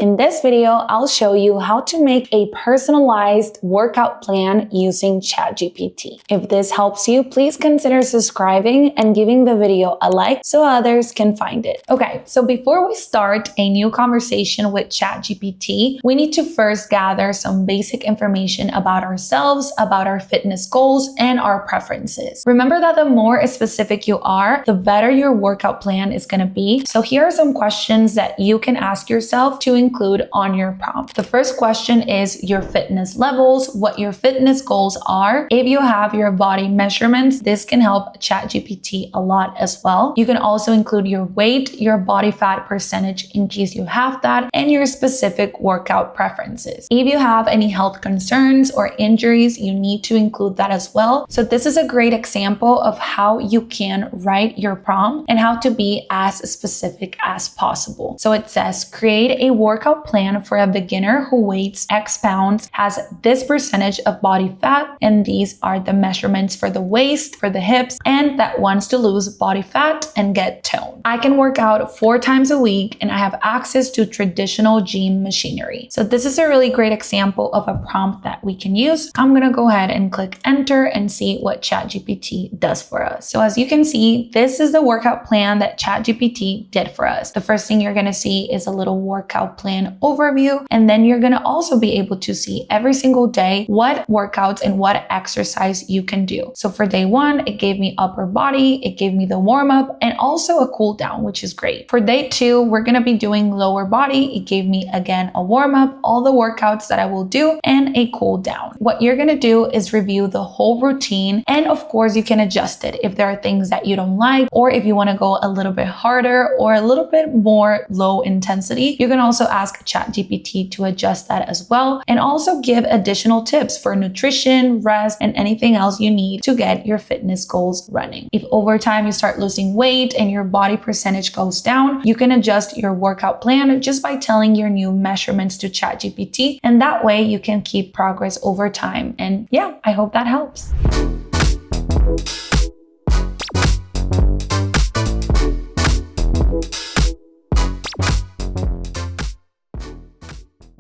In this video, I'll show you how to make a personalized workout plan using ChatGPT. If this helps you, please consider subscribing and giving the video a like so others can find it. Okay, so before we start a new conversation with ChatGPT, we need to first gather some basic information about ourselves, about our fitness goals, and our preferences. Remember that the more specific you are, the better your workout plan is going to be. So here are some questions that you can ask yourself to include on your prompt. The first question is your fitness levels, what your fitness goals are. If you have your body measurements, this can help ChatGPT a lot as well. You can also include your weight, your body fat percentage in case you have that, and your specific workout preferences. If you have any health concerns or injuries, you need to include that as well. So this is a great example of how you can write your prompt and how to be as specific as possible. So it says, create a workout plan for a beginner who weighs X pounds, has this percentage of body fat, and these are the measurements for the waist, for the hips, and that wants to lose body fat and get toned. I can work out 4 times a week and I have access to traditional gym machinery. So this is a really great example of a prompt that we can use. I'm gonna go ahead and click enter and see what ChatGPT does for us. So as you can see, this is the workout plan that ChatGPT did for us. The first thing you're gonna see is a little workout plan overview, and then you're gonna also be able to see every single day what workouts and what exercise you can do. So for day 1, it gave me upper body, it gave me the warm up, and also a cool down, which is great. For day 2, we're gonna be doing lower body. It gave me again a warm up, all the workouts that I will do, and a cool down. What you're gonna do is review the whole routine, and of course you can adjust it if there are things that you don't like, or if you wanna go a little bit harder or a little bit more low intensity. You can also ask ChatGPT to adjust that as well, and also give additional tips for nutrition, rest, and anything else you need to get your fitness goals running. If over time you start losing weight and your body percentage goes down, you can adjust your workout plan just by telling your new measurements to ChatGPT, and that way you can keep progress over time. And yeah, I hope that helps.